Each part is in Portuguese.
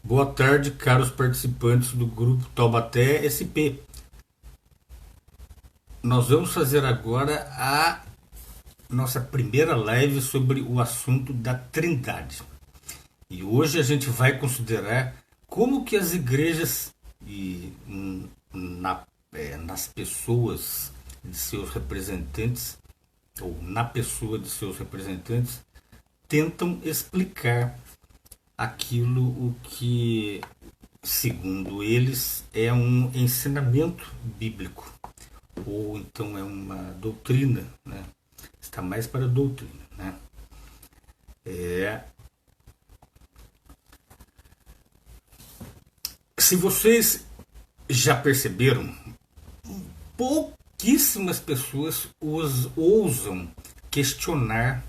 Boa tarde, caros participantes do grupo Taubaté SP. Nós vamos fazer agora a nossa primeira live sobre o assunto da Trindade. E hoje a gente vai considerar como que as igrejas e nas pessoas de seus representantes, ou na pessoa de seus representantes, tentam explicar aquilo o que, segundo eles, é um ensinamento bíblico, ou então é uma doutrina, né? Está mais para a doutrina, né? É... Se vocês já perceberam, pouquíssimas pessoas ousam questionar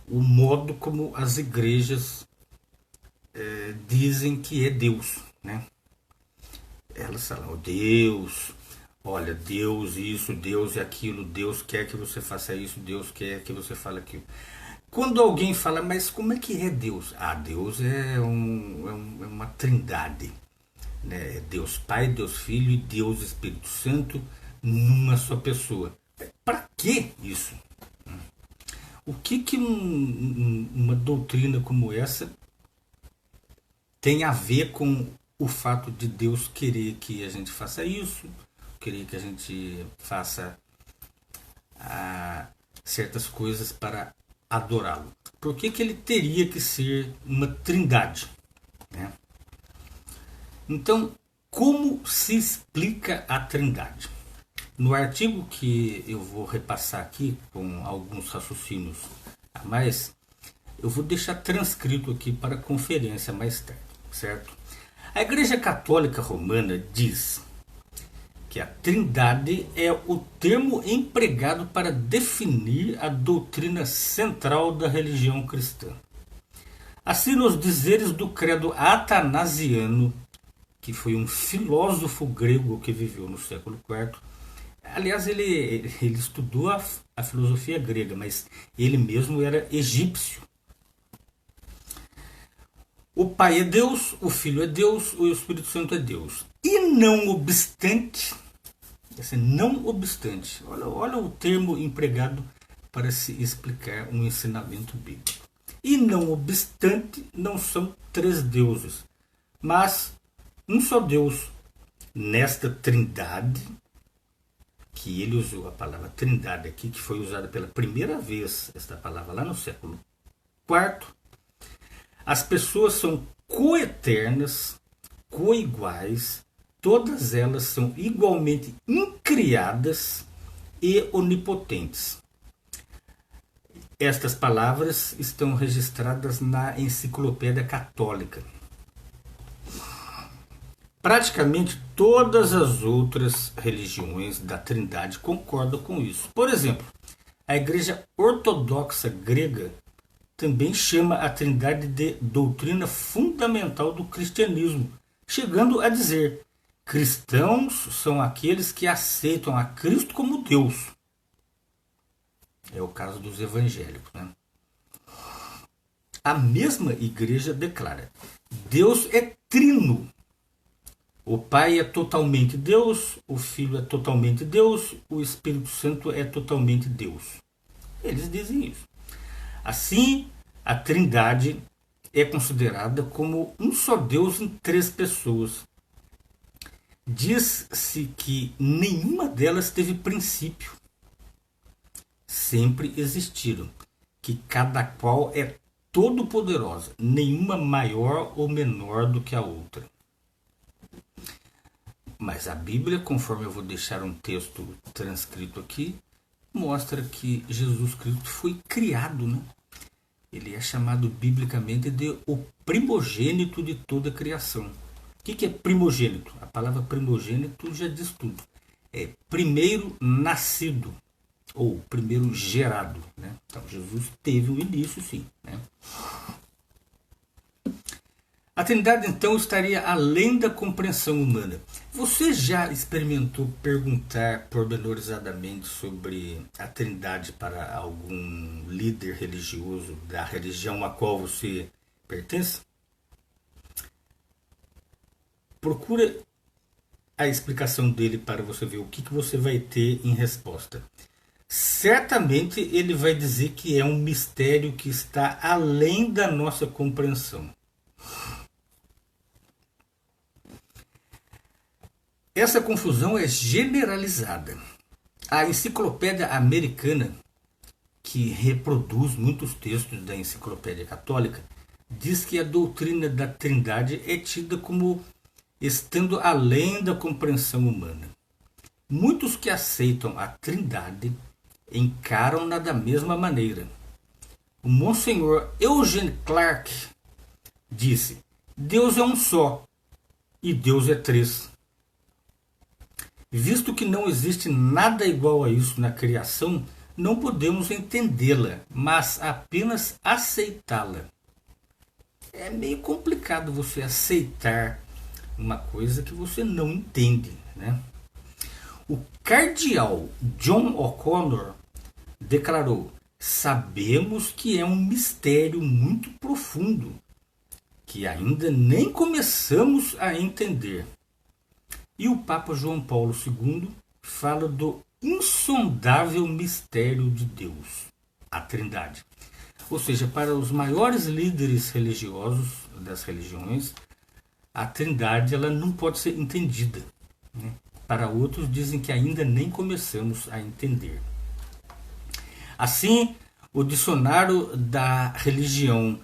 o modo como as igrejas dizem que é Deus, né? Elas falam, oh, Deus, olha, Deus isso, Deus é aquilo, Deus quer que você faça isso, Deus quer que você fale aquilo. Quando alguém fala, mas como é que é Deus? Ah, Deus é uma trindade, né? É Deus Pai, Deus Filho e Deus Espírito Santo numa só pessoa. Para que isso? O que uma doutrina como essa tem a ver com o fato de Deus querer que a gente faça isso, querer que a gente faça certas coisas para adorá-lo? Por que ele teria que ser uma trindade, né? Então, como se explica a trindade? No artigo que eu vou repassar aqui, com alguns raciocínios a mais, eu vou deixar transcrito aqui para conferência mais tarde, certo? A Igreja Católica Romana diz que a Trindade é o termo empregado para definir a doutrina central da religião cristã. Assim, nos dizeres do credo atanasiano, que foi um filósofo grego que viveu no século IV, aliás, ele estudou a filosofia grega, mas ele mesmo era egípcio. O Pai é Deus, o Filho é Deus, o Espírito Santo é Deus. E não obstante, olha o termo empregado para se explicar um ensinamento bíblico. E não obstante, não são três deuses, mas um só Deus. Nesta trindade, que ele usou a palavra trindade aqui, que foi usada pela primeira vez, esta palavra lá no século IV, as pessoas são coeternas, coiguais, todas elas são igualmente incriadas e onipotentes. Estas palavras estão registradas na Enciclopédia Católica. Praticamente todas as outras religiões da Trindade concordam com isso. Por exemplo, a Igreja Ortodoxa Grega também chama a Trindade de doutrina fundamental do cristianismo, chegando a dizer: cristãos são aqueles que aceitam a Cristo como Deus. É o caso dos evangélicos, né? A mesma igreja declara: Deus é trino. O Pai é totalmente Deus, o Filho é totalmente Deus, o Espírito Santo é totalmente Deus. Eles dizem isso. Assim, a Trindade é considerada como um só Deus em três pessoas. Diz-se que nenhuma delas teve princípio. Sempre existiram, que cada qual é todo-poderosa, nenhuma maior ou menor do que a outra. Mas a Bíblia, conforme eu vou deixar um texto transcrito aqui, mostra que Jesus Cristo foi criado, né? Ele é chamado biblicamente de o primogênito de toda a criação. O que é primogênito? A palavra primogênito já diz tudo. É primeiro nascido, ou primeiro gerado, né? Então Jesus teve um início, sim, né? A Trindade, então, estaria além da compreensão humana. Você já experimentou perguntar pormenorizadamente sobre a Trindade para algum líder religioso da religião a qual você pertence? Procura a explicação dele para você ver o que você vai ter em resposta. Certamente ele vai dizer que é um mistério que está além da nossa compreensão. Essa confusão é generalizada. A Enciclopédia Americana, que reproduz muitos textos da Enciclopédia Católica, diz que a doutrina da Trindade é tida como estando além da compreensão humana. Muitos que aceitam a Trindade encaram-na da mesma maneira. O Monsenhor Eugene Clark disse: Deus é um só e Deus é três. Visto que não existe nada igual a isso na criação, não podemos entendê-la, mas apenas aceitá-la. É meio complicado você aceitar uma coisa que você não entende, né? O cardeal John O'Connor declarou: sabemos que é um mistério muito profundo, que ainda nem começamos a entender. E o Papa João Paulo II fala do insondável mistério de Deus, a Trindade. Ou seja, para os maiores líderes religiosos das religiões, a Trindade ela não pode ser entendida, né? Para outros dizem que ainda nem começamos a entender. Assim, o dicionário da religião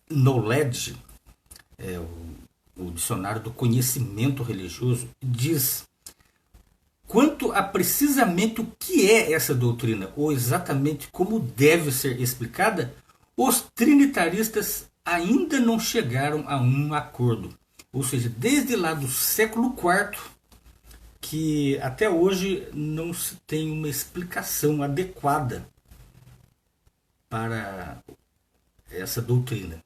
Knowledge, o dicionário do conhecimento religioso, diz: quanto a precisamente o que é essa doutrina, ou exatamente como deve ser explicada, os trinitaristas ainda não chegaram a um acordo. Ou seja, desde lá do século IV, que até hoje não se tem uma explicação adequada para essa doutrina.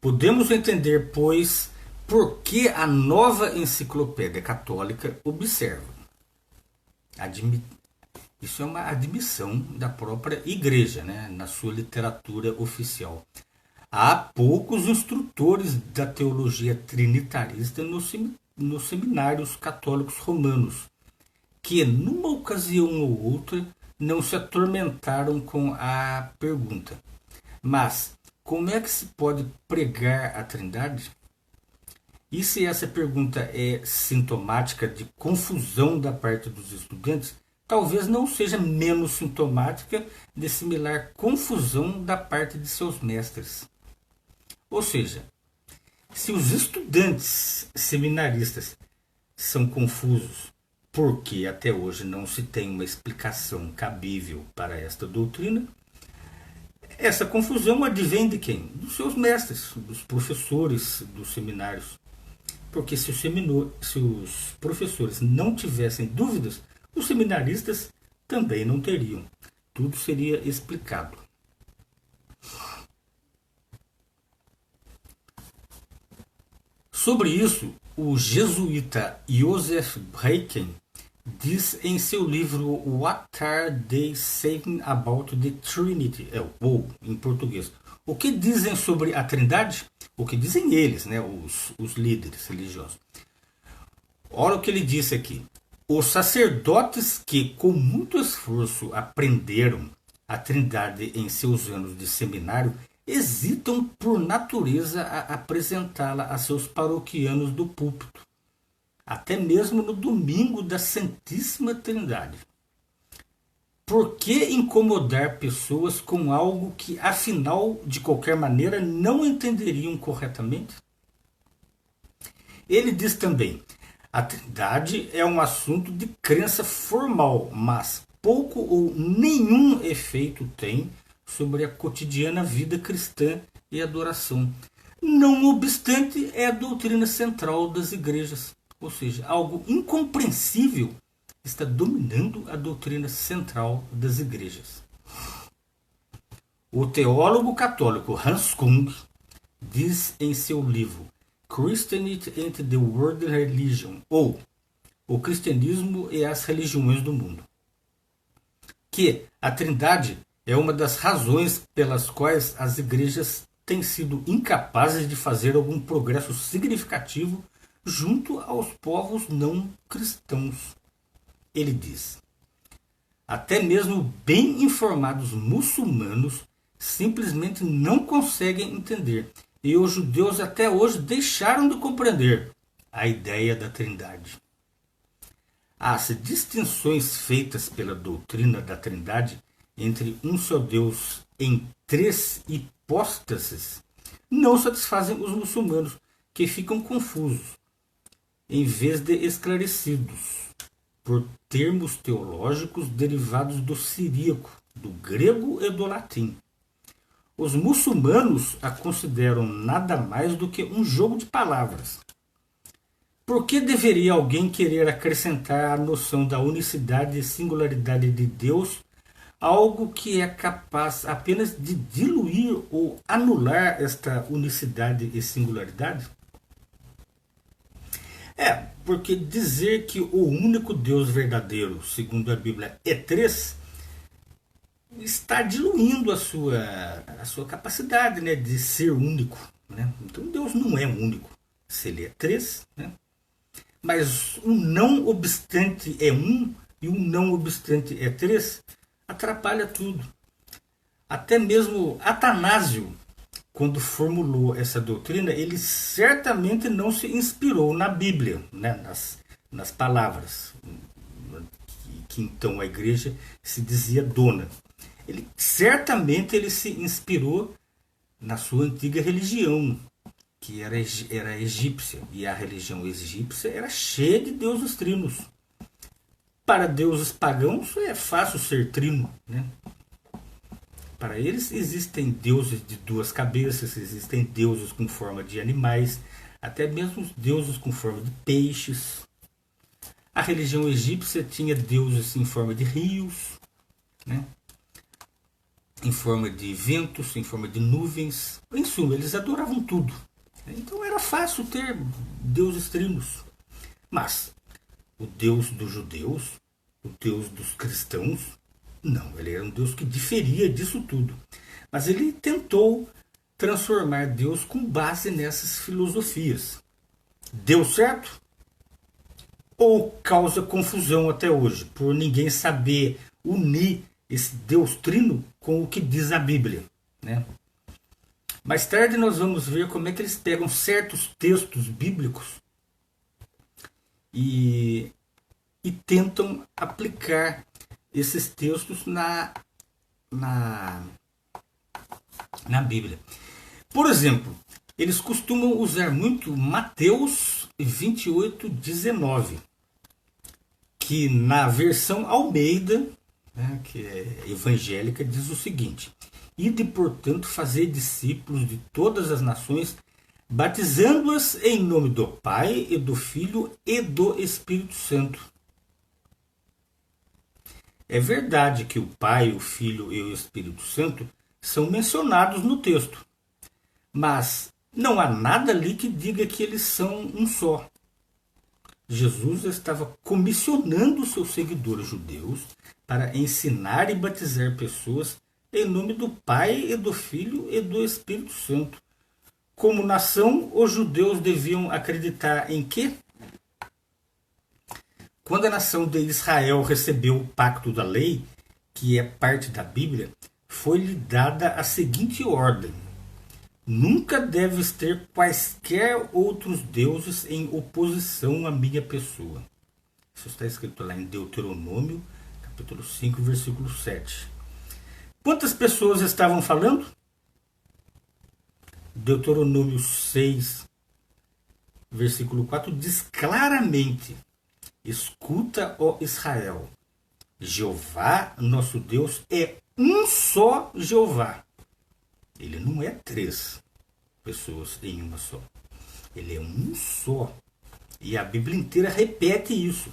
Podemos entender, pois, por que a nova enciclopédia católica observa. Isso é uma admissão da própria igreja, né, na sua literatura oficial. Há poucos instrutores da teologia trinitarista nos seminários católicos romanos, que numa ocasião ou outra não se atormentaram com a pergunta: mas como é que se pode pregar a Trindade? E se essa pergunta é sintomática de confusão da parte dos estudantes, talvez não seja menos sintomática de similar confusão da parte de seus mestres. Ou seja, se os estudantes seminaristas são confusos porque até hoje não se tem uma explicação cabível para esta doutrina, essa confusão advém de quem? Dos seus mestres, dos professores dos seminários. Porque se os professores não tivessem dúvidas, os seminaristas também não teriam. Tudo seria explicado. Sobre isso, o jesuíta Joseph Braiken diz em seu livro What Are They Saying About the Trinity? Ou, em português, o que dizem sobre a Trindade? O que dizem eles, né, os líderes religiosos. Olha o que ele disse aqui. Os sacerdotes que com muito esforço aprenderam a Trindade em seus anos de seminário hesitam por natureza a apresentá-la a seus paroquianos do púlpito, até mesmo no domingo da Santíssima Trindade. Por que incomodar pessoas com algo que, afinal, de qualquer maneira, não entenderiam corretamente? Ele diz também: a Trindade é um assunto de crença formal, mas pouco ou nenhum efeito tem sobre a cotidiana vida cristã e adoração. Não obstante, é a doutrina central das igrejas, ou seja, algo incompreensível está dominando a doutrina central das igrejas. O teólogo católico Hans Kung diz em seu livro Christianity and the World Religion, ou O Cristianismo e as Religiões do Mundo, que a Trindade é uma das razões pelas quais as igrejas têm sido incapazes de fazer algum progresso significativo junto aos povos não cristãos. Ele diz: até mesmo bem informados muçulmanos simplesmente não conseguem entender, e os judeus até hoje deixaram de compreender a ideia da Trindade. As distinções feitas pela doutrina da Trindade entre um só Deus em três hipóstases não satisfazem os muçulmanos, que ficam confusos, em vez de esclarecidos, por termos teológicos derivados do siríaco, do grego e do latim. Os muçulmanos a consideram nada mais do que um jogo de palavras. Por que deveria alguém querer acrescentar à noção da unicidade e singularidade de Deus algo que é capaz apenas de diluir ou anular esta unicidade e singularidade? Porque dizer que o único Deus verdadeiro, segundo a Bíblia, é três, está diluindo a sua capacidade, né, de ser único. Né? Então Deus não é único, se ele é três, né? Mas um não obstante é um e um não obstante é três, atrapalha tudo. Até mesmo Atanásio, quando formulou essa doutrina, ele certamente não se inspirou na Bíblia, né, nas palavras que então a igreja se dizia dona. Certamente ele se inspirou na sua antiga religião, que era egípcia, e a religião egípcia era cheia de deuses trinos. Para deuses pagãos é fácil ser trino, né? Para eles existem deuses de duas cabeças, existem deuses com forma de animais, até mesmo deuses com forma de peixes. A religião egípcia tinha deuses em forma de rios, né? Em forma de ventos, em forma de nuvens. Em suma, eles adoravam tudo. Então era fácil ter deuses trinos. Mas o Deus dos judeus, o Deus dos cristãos, não, ele era um Deus que diferia disso tudo. Mas ele tentou transformar Deus com base nessas filosofias. Deu certo? Ou causa confusão até hoje, por ninguém saber unir esse Deus trino com o que diz a Bíblia, né? Mais tarde nós vamos ver como é que eles pegam certos textos bíblicos e tentam aplicar esses textos na Bíblia. Por exemplo, eles costumam usar muito Mateus 28:19, que na versão Almeida, né, que é evangélica, diz o seguinte: ide, portanto, fazer discípulos de todas as nações, batizando-as em nome do Pai e do Filho e do Espírito Santo. É verdade que o Pai, o Filho e o Espírito Santo são mencionados no texto, mas não há nada ali que diga que eles são um só. Jesus estava comissionando seus seguidores judeus para ensinar e batizar pessoas em nome do Pai e do Filho e do Espírito Santo. Como nação, os judeus deviam acreditar em quê? Quando a nação de Israel recebeu o pacto da lei, que é parte da Bíblia, foi-lhe dada a seguinte ordem: nunca deves ter quaisquer outros deuses em oposição à minha pessoa. Isso está escrito lá em Deuteronômio, capítulo 5, versículo 7. Quantas pessoas estavam falando? Deuteronômio 6, versículo 4 diz claramente: escuta, ó Israel, Jeová, nosso Deus, é um só Jeová. Ele não é três pessoas em uma só. Ele é um só. E a Bíblia inteira repete isso.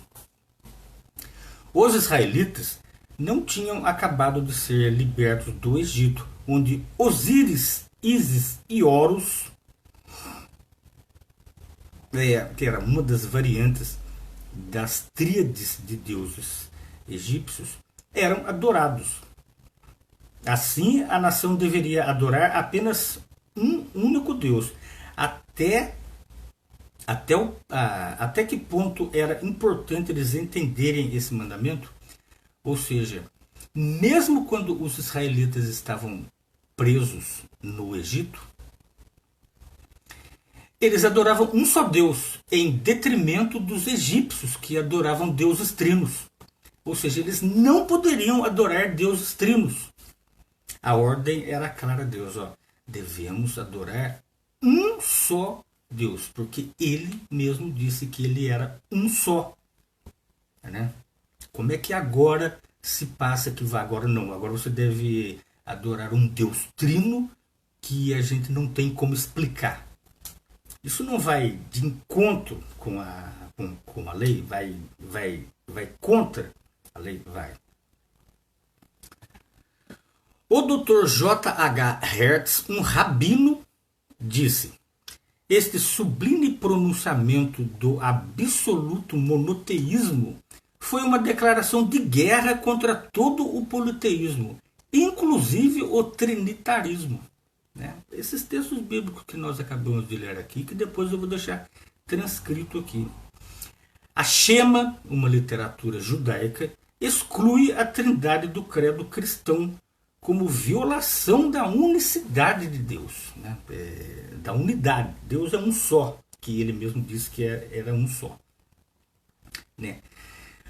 Os israelitas não tinham acabado de ser libertos do Egito, onde Osíris, Ísis e Horus, que era uma das variantes das tríades de deuses egípcios, eram adorados. Assim, a nação deveria adorar apenas um único Deus. Até, até que ponto era importante eles entenderem esse mandamento? Ou seja, mesmo quando os israelitas estavam presos no Egito, eles adoravam um só Deus, em detrimento dos egípcios, que adoravam deuses trinos. Ou seja, eles não poderiam adorar deuses trinos. A ordem era clara a Deus, ó, devemos adorar um só Deus, porque ele mesmo disse que ele era um só. Né? Como é que agora se passa que vai? Agora não, agora você deve adorar um Deus trino que a gente não tem como explicar. Isso não vai de encontro com a lei? Vai contra a lei? Vai. O Dr. J. H. Hertz, um rabino, disse: este sublime pronunciamento do absoluto monoteísmo foi uma declaração de guerra contra todo o politeísmo, inclusive o trinitarismo. Né? Esses textos bíblicos que nós acabamos de ler aqui, que depois eu vou deixar transcrito aqui. A Shema, uma literatura judaica, exclui a trindade do credo cristão como violação da unicidade de Deus, né? Da unidade. Deus é um só, que ele mesmo disse que era um só. Né?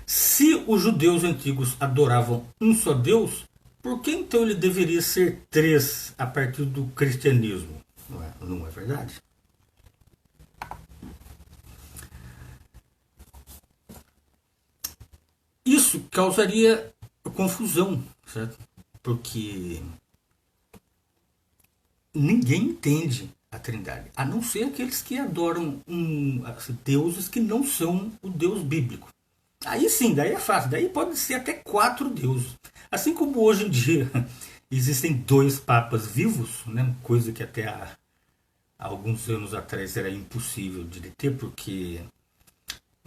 Se os judeus antigos adoravam um só Deus, por que então ele deveria ser três a partir do cristianismo? Não é verdade? Isso causaria confusão, certo? Porque ninguém entende a Trindade, a não ser aqueles que adoram deuses que não são o Deus bíblico. Aí sim, daí é fácil, daí pode ser até 4 deuses. Assim como hoje em dia existem 2 papas vivos, né? Coisa que até há alguns anos atrás era impossível de ter, porque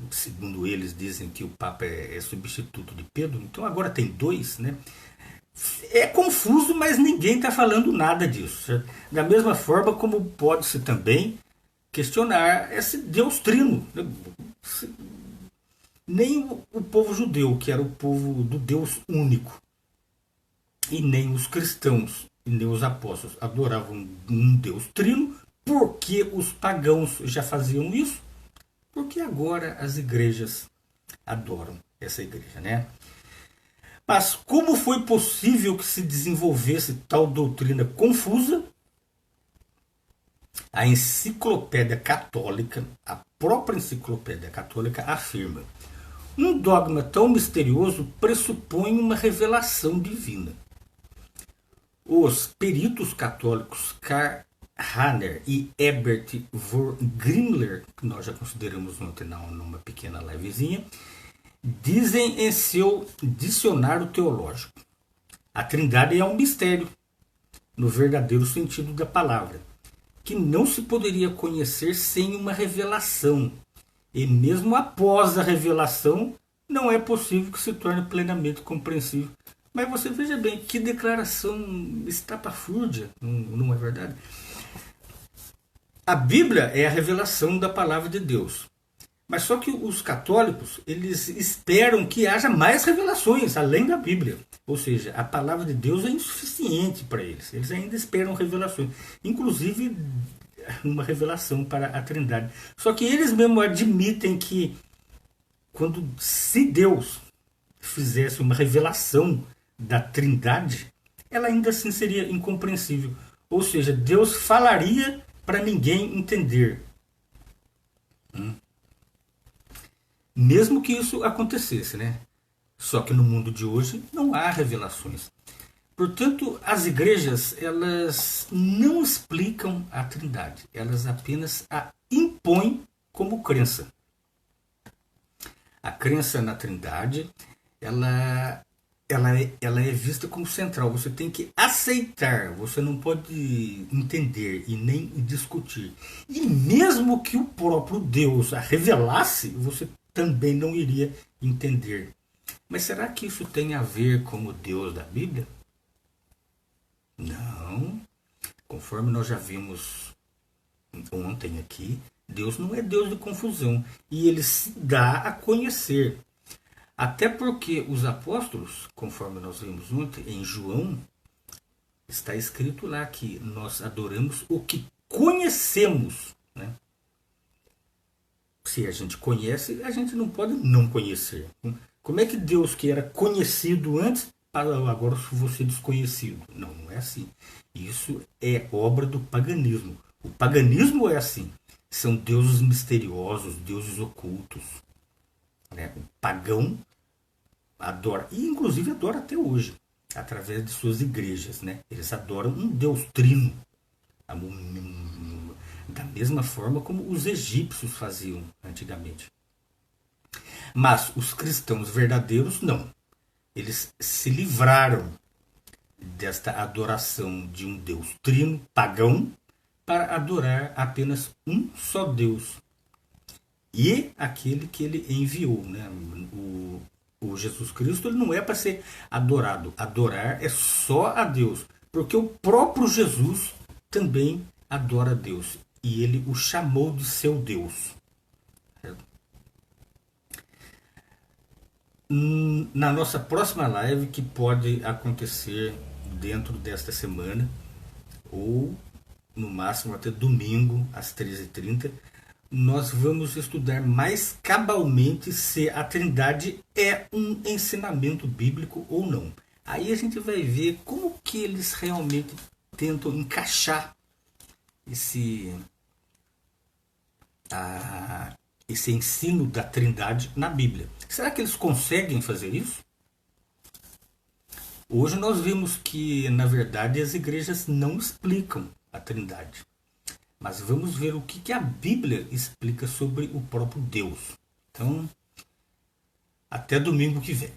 segundo eles dizem que o papa é substituto de Pedro, então agora tem 2, né? É confuso, mas ninguém está falando nada disso. Certo? Da mesma forma como pode-se também questionar esse Deus trino. Nem o povo judeu, que era o povo do Deus único, e nem os cristãos, e nem os apóstolos adoravam um Deus trino, porque os pagãos já faziam isso, porque agora as igrejas adoram essa igreja, né? Mas como foi possível que se desenvolvesse tal doutrina confusa? A enciclopédia católica, a própria enciclopédia católica afirma: um dogma tão misterioso pressupõe uma revelação divina. Os peritos católicos Karl Rahner e Herbert von Grimler, que nós já consideramos ontem numa pequena livezinha, dizem em seu dicionário teológico: a Trindade é um mistério, no verdadeiro sentido da palavra, que não se poderia conhecer sem uma revelação, e mesmo após a revelação não é possível que se torne plenamente compreensível. Mas você veja bem, que declaração estapafúrdia, não é verdade? A Bíblia é a revelação da palavra de Deus. Mas só que os católicos, eles esperam que haja mais revelações além da Bíblia. Ou seja, a palavra de Deus é insuficiente para eles. Eles ainda esperam revelações. Inclusive uma revelação para a Trindade. Só que eles mesmo admitem que se Deus fizesse uma revelação da Trindade, ela ainda assim seria incompreensível. Ou seja, Deus falaria para ninguém entender. Mesmo que isso acontecesse, né? Só que no mundo de hoje não há revelações. Portanto, as igrejas, elas não explicam a Trindade. Elas apenas a impõem como crença. A crença na Trindade, ela é vista como central. Você tem que aceitar, você não pode entender e nem discutir. E mesmo que o próprio Deus a revelasse, você também não iria entender. Mas será que isso tem a ver com o Deus da Bíblia? Não. Conforme nós já vimos ontem aqui, Deus não é Deus de confusão. E ele se dá a conhecer. Até porque os apóstolos, conforme nós vimos ontem, em João, está escrito lá que nós adoramos o que conhecemos. Né? Se a gente conhece, a gente não pode não conhecer. Como é que Deus, que era conhecido antes, agora vou ser desconhecido? Não, não é assim. Isso é obra do paganismo. O paganismo é assim. São deuses misteriosos, deuses ocultos. Né? O pagão adora, e inclusive adora até hoje, através de suas igrejas. Né? Eles adoram um Deus trino, da mesma forma como os egípcios faziam antigamente. Mas os cristãos verdadeiros não. Eles se livraram desta adoração de um Deus trino, pagão, para adorar apenas um só Deus. E aquele que ele enviou. Né? O Jesus Cristo ele não é para ser adorado. Adorar é só a Deus. Porque o próprio Jesus também adora a Deus. E ele o chamou de seu Deus. Na nossa próxima live, que pode acontecer dentro desta semana, ou no máximo até domingo, às 13h30, nós vamos estudar mais cabalmente se a Trindade é um ensinamento bíblico ou não. Aí a gente vai ver como que eles realmente tentam encaixar esse ensino da Trindade na Bíblia. Será que eles conseguem fazer isso? Hoje nós vimos que, na verdade, as igrejas não explicam a Trindade. Mas vamos ver o que a Bíblia explica sobre o próprio Deus. Então, até domingo que vem.